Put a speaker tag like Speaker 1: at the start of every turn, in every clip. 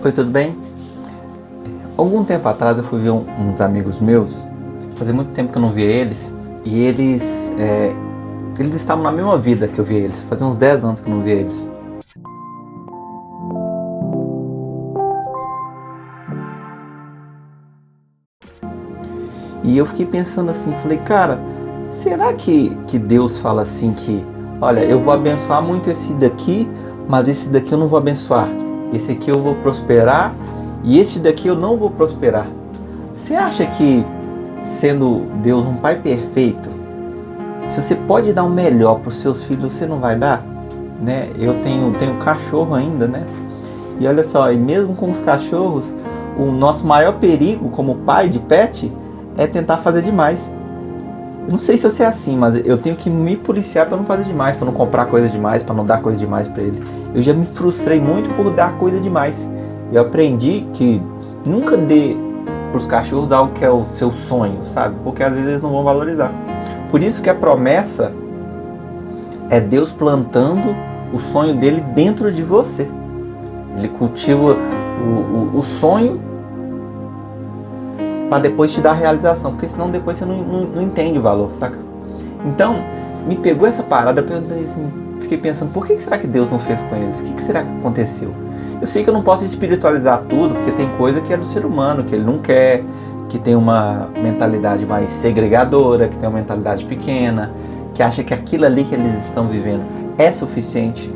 Speaker 1: Oi, tudo bem? Algum tempo atrás eu fui ver uns amigos meus, fazia muito tempo que eu não via eles, e eles estavam na mesma vida que eu via eles, fazia uns 10 anos que eu não via eles. E eu fiquei pensando assim, falei, cara, será que Deus fala assim que, olha, eu vou abençoar muito esse daqui, mas esse daqui eu não vou abençoar, esse aqui eu vou prosperar, e esse daqui eu não vou prosperar. Você acha que, sendo Deus um pai perfeito, se você pode dar o melhor para os seus filhos, você não vai dar? Né? Eu tenho cachorro ainda, né? E olha só, e mesmo com os cachorros, o nosso maior perigo como pai de pet é tentar fazer demais. Eu não sei se você é assim, mas eu tenho que me policiar para não fazer demais, para não comprar coisa demais, para não dar coisa demais para ele. Eu já me frustrei muito por dar coisa demais. Eu aprendi que nunca dê para os cachorros algo que é o seu sonho, sabe? Porque às vezes eles não vão valorizar. Por isso que a promessa é Deus plantando o sonho dele dentro de você. Ele cultiva o sonho para depois te dar a realização, porque senão depois você não entende o valor, saca? Então, me pegou essa parada, eu pensei assim, fiquei pensando, por que será que Deus não fez com eles? O que será que aconteceu? Eu sei que eu não posso espiritualizar tudo, porque tem coisa que é do ser humano, que ele não quer, que tem uma mentalidade mais segregadora, que tem uma mentalidade pequena, que acha que aquilo ali que eles estão vivendo é suficiente.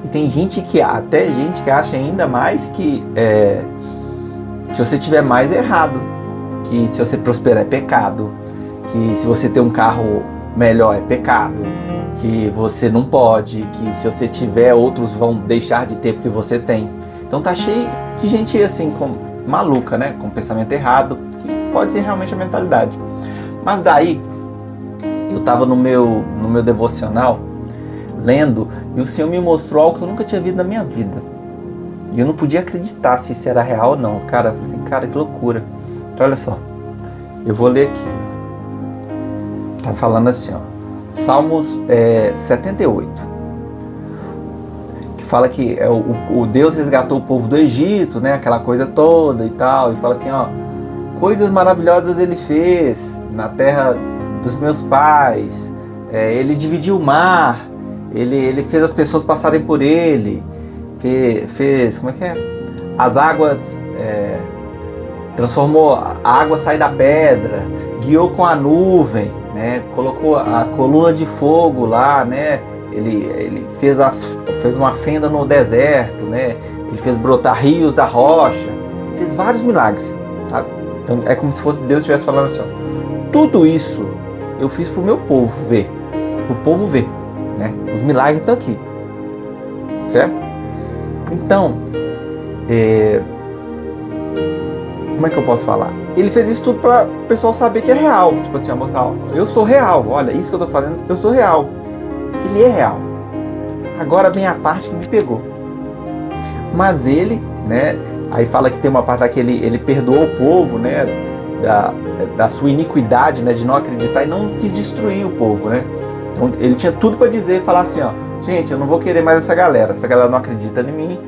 Speaker 1: E tem gente que acha ainda mais que se você tiver mais é errado, que se você prosperar é pecado, que se você ter um carro melhor é pecado, que você não pode, que se você tiver outros vão deixar de ter porque você tem. Então tá cheio de gente assim, maluca, né? Com pensamento errado, que pode ser realmente a mentalidade. Mas daí, eu tava no meu devocional, lendo, e o Senhor me mostrou algo que eu nunca tinha visto na minha vida. E eu não podia acreditar se isso era real ou não. Cara, eu falei assim, cara, que loucura. Então olha só, eu vou ler aqui. Tá falando assim, ó. Salmos 78. Que fala que o Deus resgatou o povo do Egito, né? Aquela coisa toda e tal. E fala assim, ó. Coisas maravilhosas ele fez na terra dos meus pais. Ele dividiu o mar. Ele fez as pessoas passarem por ele. Fez como é que é? As águas... transformou a água sair da pedra, guiou com a nuvem, né? Colocou a coluna de fogo lá, né? Ele fez uma fenda no deserto, né? Ele fez brotar rios da rocha, fez vários milagres, tá? Então é como se fosse Deus estivesse falando assim, ó, tudo isso eu fiz pro meu povo ver, pro povo ver, né? Os milagres estão aqui, certo? Então, como é que eu posso falar? Ele fez isso tudo para o pessoal saber que é real. Tipo assim, mostrar, ó, eu sou real. Olha, isso que eu tô fazendo, eu sou real. Ele é real. Agora vem a parte que me pegou. Mas ele, né? Aí fala que tem uma parte lá que ele perdoou o povo, né? Da sua iniquidade, né? De não acreditar e não quis destruir o povo, né? Então ele tinha tudo para dizer, falar assim, ó, gente, eu não vou querer mais essa galera não acredita em mim.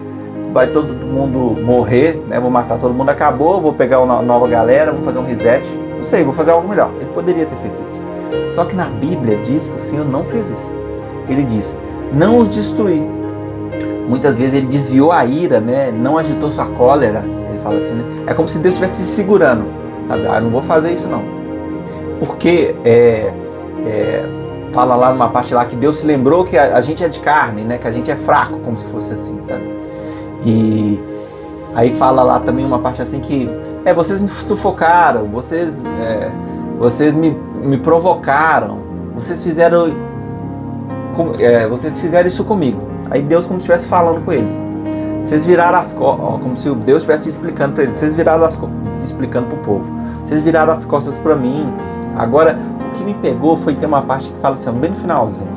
Speaker 1: Vai todo mundo morrer, né? Vou matar todo mundo, acabou, vou pegar uma nova galera, vou fazer um reset, não sei, vou fazer algo melhor. Ele poderia ter feito isso. Só que na Bíblia diz que o Senhor não fez isso. Ele diz, não os destruir. Muitas vezes ele desviou a ira, né? Não agitou sua cólera. Ele fala assim, né? É como se Deus estivesse se segurando, sabe? Eu não vou fazer isso não. Porque fala lá numa parte lá que Deus se lembrou que a gente é de carne, né? Que a gente é fraco, como se fosse assim, sabe? E aí fala lá também uma parte assim que vocês me sufocaram, vocês me provocaram, vocês fizeram isso comigo. Aí Deus como se estivesse falando com ele. Vocês viraram as costas, como se Deus estivesse explicando para ele. Vocês viraram as costas, explicando para o povo. Vocês viraram as costas para mim. Agora, o que me pegou foi ter uma parte que fala assim, bem no finalzinho.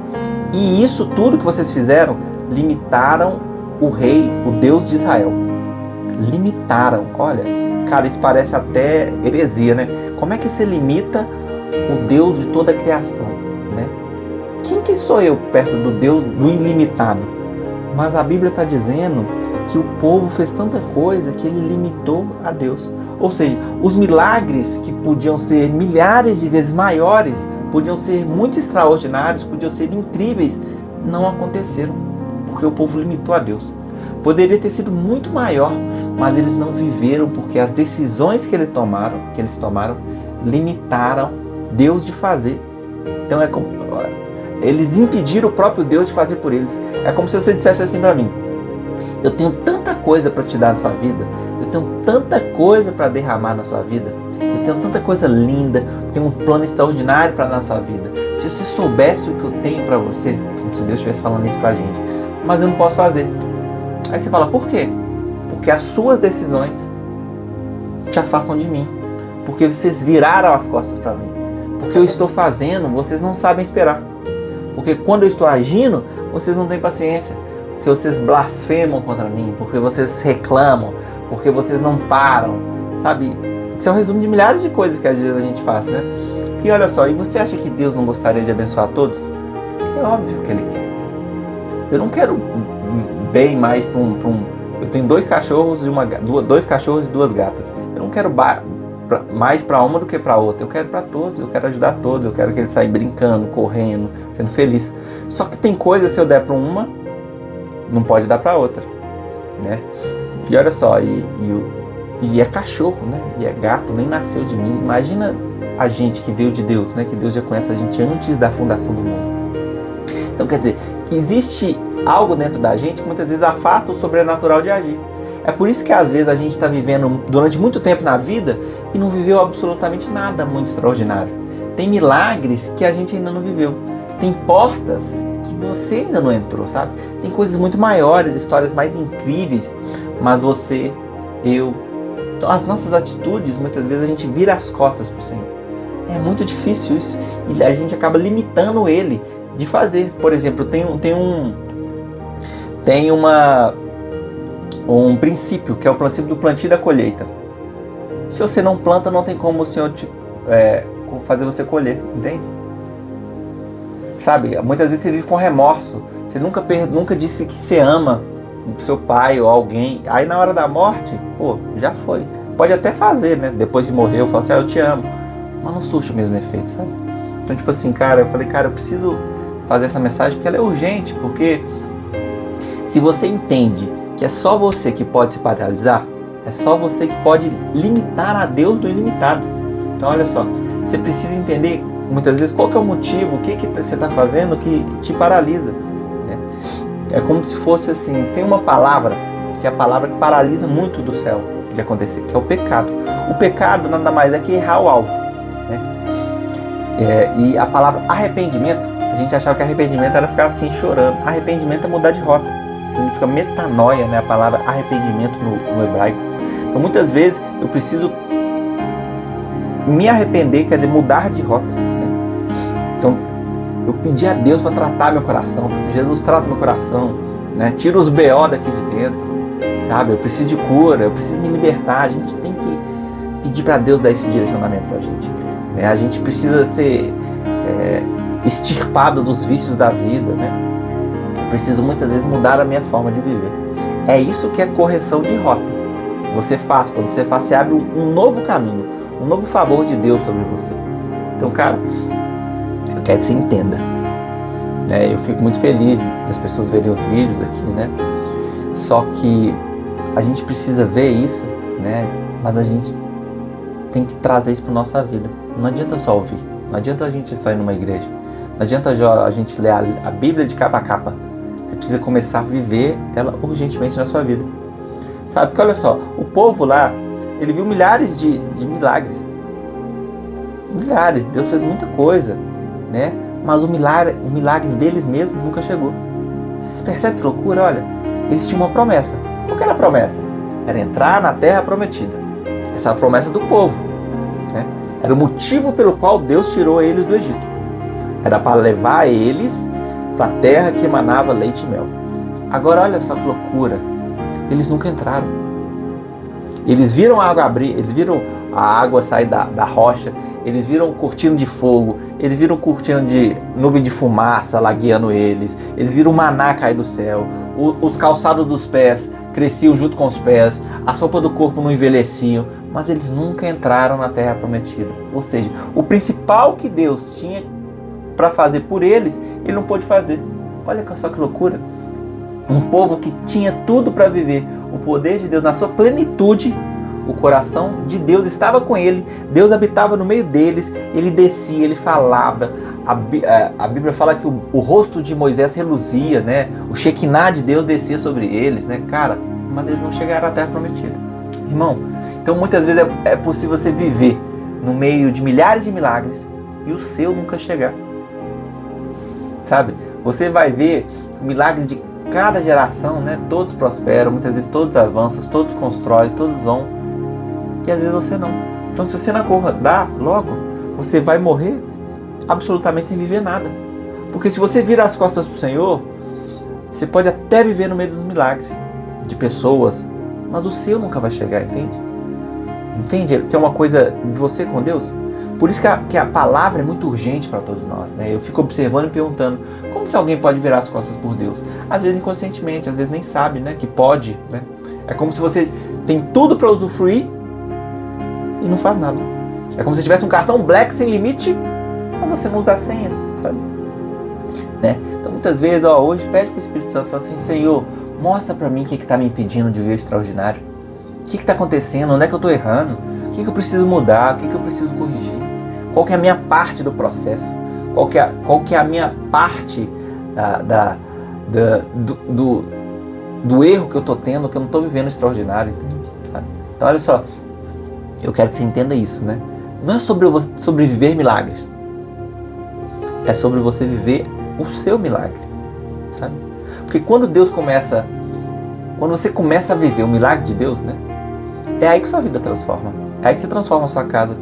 Speaker 1: E isso tudo que vocês fizeram, limitaram o rei, o Deus de Israel. Limitaram. Olha, cara, isso parece até heresia, né? Como é que você limita o Deus de toda a criação, né? Quem que sou eu perto do Deus do ilimitado? Mas a Bíblia está dizendo que o povo fez tanta coisa que ele limitou a Deus. Ou seja, os milagres que podiam ser milhares de vezes maiores, podiam ser muito extraordinários, podiam ser incríveis, não aconteceram, porque o povo limitou a Deus. Poderia ter sido muito maior, mas eles não viveram, porque as decisões que eles tomaram, limitaram Deus de fazer. Então eles impediram o próprio Deus de fazer por eles. É como se você dissesse assim para mim: eu tenho tanta coisa para te dar na sua vida, eu tenho tanta coisa para derramar na sua vida, eu tenho tanta coisa linda, eu tenho um plano extraordinário para dar na sua vida. Se você soubesse o que eu tenho para você, como se Deus estivesse falando isso pra gente, mas eu não posso fazer. Aí você fala: por quê? Porque as suas decisões te afastam de mim, porque vocês viraram as costas para mim, porque eu estou fazendo, vocês não sabem esperar, porque quando eu estou agindo, vocês não têm paciência, porque vocês blasfemam contra mim, porque vocês reclamam, porque vocês não param, sabe? Isso é um resumo de milhares de coisas que às vezes a gente faz, né? E olha só, e você acha que Deus não gostaria de abençoar todos? É óbvio que Ele quer. Eu não quero bem mais para eu tenho 2 cachorros e 2 gatas. Eu não quero mais para uma do que para outra. Eu quero para todos, eu quero ajudar todos, eu quero que eles saiam brincando, correndo, sendo felizes. Só que tem coisas, se eu der para uma, não pode dar para outra, né? E olha só, e é cachorro, né? E é gato, nem nasceu de mim. Imagina a gente que veio de Deus, né? Que Deus já conhece a gente antes da fundação do mundo. Então, quer dizer, existe algo dentro da gente que muitas vezes afasta o sobrenatural de agir. É por isso que às vezes a gente está vivendo durante muito tempo na vida e não viveu absolutamente nada muito extraordinário. Tem milagres que a gente ainda não viveu. Tem portas que você ainda não entrou, sabe? Tem coisas muito maiores, histórias mais incríveis, mas você, eu, as nossas atitudes, muitas vezes a gente vira as costas para o Senhor. É muito difícil isso e a gente acaba limitando Ele de fazer. Por exemplo, tem um princípio, que é o princípio do plantio e da colheita. Se você não planta, não tem como o Senhor fazer você colher, entende? Sabe, muitas vezes você vive com remorso, você nunca disse que você ama o seu pai ou alguém, aí na hora da morte, já foi. Pode até fazer, né, depois que morreu, fala assim: eu te amo, mas não surte o mesmo efeito, sabe? Então, tipo assim, eu falei, eu preciso fazer essa mensagem porque ela é urgente, porque se você entende que é só você que pode se paralisar, é só você que pode limitar a Deus do ilimitado. Então olha só, você precisa entender muitas vezes qual que é o motivo, o que você está fazendo que te paralisa, né? É como se fosse assim, tem uma palavra, que é a palavra que paralisa muito do céu de acontecer, que é o pecado. O pecado nada mais é que errar o alvo, né? E a palavra arrependimento, a gente achava que arrependimento era ficar assim chorando. Arrependimento é mudar de rota. Significa metanoia, né? A palavra arrependimento no hebraico. Então muitas vezes eu preciso me arrepender, quer dizer, mudar de rota, né? Então eu pedi a Deus para tratar meu coração. Jesus, trata meu coração, né? Tira os BO daqui de dentro, sabe? Eu preciso de cura, eu preciso me libertar. A gente tem que pedir para Deus dar esse direcionamento para a gente, né? A gente precisa ser extirpado dos vícios da vida, né? Eu preciso muitas vezes mudar a minha forma de viver. É isso que é correção de rota. Você faz, quando você faz, você abre um novo caminho, um novo favor de Deus sobre você. Então, eu quero que você entenda, né? Eu fico muito feliz das pessoas verem os vídeos aqui, né? Só que a gente precisa ver isso, né? Mas a gente tem que trazer isso para nossa vida. Não adianta só ouvir, não adianta a gente só ir numa igreja, não adianta a gente ler a Bíblia de capa a capa. Você precisa começar a viver ela urgentemente na sua vida. Sabe, porque olha só, o povo lá, ele viu milhares de milagres. Milhares, Deus fez muita coisa, né? Mas o milagre deles mesmos nunca chegou. Vocês percebem que loucura? Olha, eles tinham uma promessa. Qual que era a promessa? Era entrar na terra prometida. Essa é a promessa do povo, né? Era o motivo pelo qual Deus tirou eles do Egito. Era para levar eles para a terra que emanava leite e mel. Agora olha só que loucura. Eles nunca entraram. Eles viram a água abrir, eles viram a água sair da rocha, eles viram cortina de fogo, eles viram cortina de nuvem de fumaça lá guiando eles viram o maná cair do céu, os calçados dos pés cresciam junto com os pés, as roupas do corpo não envelheciam, mas eles nunca entraram na terra prometida. Ou seja, o principal que Deus tinha para fazer por eles, ele não pôde fazer. Olha só que loucura. Um povo que tinha tudo para viver o poder de Deus na sua plenitude, o coração de Deus estava com ele, Deus habitava no meio deles, ele descia, ele falava. A Bíblia fala que o rosto de Moisés reluzia, né? O Shekinah de Deus descia sobre eles, né? Cara, mas eles não chegaram à terra prometida. Irmão, então muitas vezes é possível você viver no meio de milhares de milagres e o seu nunca chegar. Sabe? Você vai ver o milagre de cada geração, né? Todos prosperam, muitas vezes todos avançam, todos constroem, todos vão. E às vezes você não. Então se você não acordar logo, você vai morrer absolutamente sem viver nada. Porque se você vira as costas para o Senhor, você pode até viver no meio dos milagres de pessoas, mas o seu nunca vai chegar, entende? Entende? Que é uma coisa de você com Deus. Por isso que a palavra é muito urgente para todos nós, né? Eu fico observando e perguntando, como que alguém pode virar as costas por Deus? Às vezes inconscientemente, às vezes nem sabe, né? Que pode, né? É como se você tem tudo para usufruir e não faz nada. É como se tivesse um cartão Black sem limite, mas você não usa a senha, sabe? Né? Então muitas vezes, hoje pede para o Espírito Santo, fala assim, Senhor, mostra para mim o que está me impedindo de ver o extraordinário. O que está acontecendo? Onde é que eu estou errando? O que eu preciso mudar? O que eu preciso corrigir? Qual que é a minha parte do processo? Qual que é a minha parte do erro que eu estou tendo, que eu não estou vivendo extraordinário, entende? Sabe? Então olha só, eu quero que você entenda isso, né? Não é sobre viver milagres, é sobre você viver o seu milagre, sabe? Porque quando você começa a viver o milagre de Deus, né? É aí que sua vida transforma, é aí que você transforma a sua casa,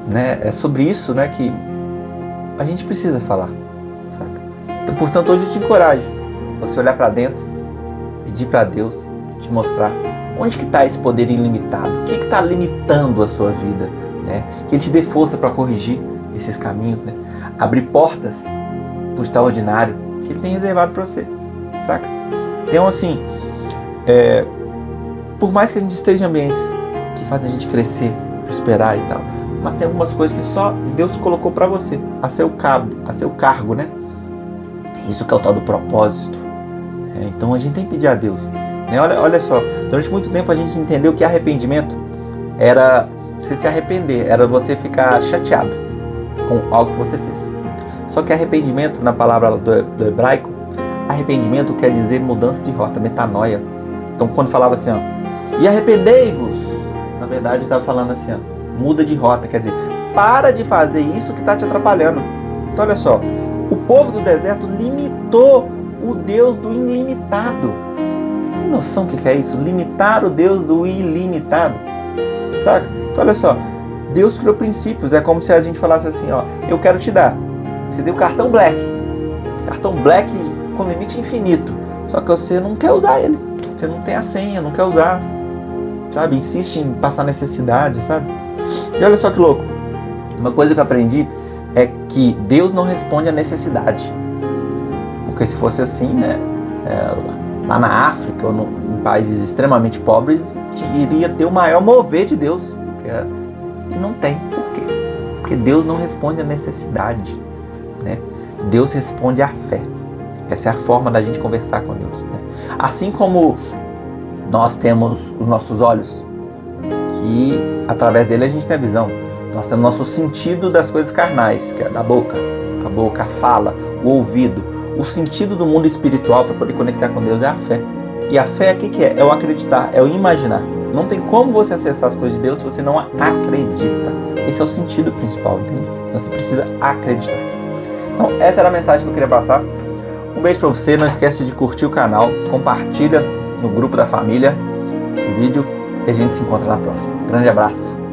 Speaker 1: né? É sobre isso, né, que a gente precisa falar, sabe? Então, portanto, hoje eu te encorajo você olhar para dentro, pedir para Deus te mostrar onde que está esse poder ilimitado, o que está limitando a sua vida, né? Que Ele te dê força para corrigir esses caminhos, né? Abrir portas para o extraordinário que Ele tem reservado para você, saca? Então assim, por mais que a gente esteja em ambientes que fazem a gente crescer, prosperar e tal, mas tem algumas coisas que só Deus colocou para você, a seu cargo, né? Isso que é o tal do propósito. Então a gente tem que pedir a Deus, né? Olha só, durante muito tempo a gente entendeu que arrependimento era você se arrepender, era você ficar chateado com algo que você fez. Só que arrependimento, na palavra do hebraico, arrependimento quer dizer mudança de rota, metanoia. Então quando falava assim, e arrependei-vos, na verdade estava falando assim, muda de rota, quer dizer, para de fazer isso que está te atrapalhando. Então olha só, o povo do deserto limitou o Deus do ilimitado. Você tem noção do que é isso? Limitar o Deus do ilimitado, sabe? Então olha só, Deus criou princípios, é como se a gente falasse assim, eu quero te dar, você deu cartão Black com limite infinito, só que você não quer usar ele, você não tem a senha, não quer usar, sabe? Insiste em passar necessidade, sabe? E olha só que louco, uma coisa que eu aprendi é que Deus não responde à necessidade, porque se fosse assim, né, lá na África ou em países extremamente pobres, iria ter o maior mover de Deus, porque não tem. Por quê? Porque Deus não responde à necessidade, né? Deus responde à fé. Essa é a forma da gente conversar com Deus, né? Assim como nós temos os nossos olhos, que através dele a gente tem a visão. Nós temos nosso sentido das coisas carnais, que é da boca, a fala, o ouvido. O sentido do mundo espiritual para poder conectar com Deus é a fé. E a fé, o que é? É o acreditar, é o imaginar. Não tem como você acessar as coisas de Deus se você não acredita. Esse é o sentido principal, entende? Então você precisa acreditar. Então essa era a mensagem que eu queria passar. Um beijo para você, não esquece de curtir o canal, compartilha no grupo da família esse vídeo e a gente se encontra na próxima. Grande abraço.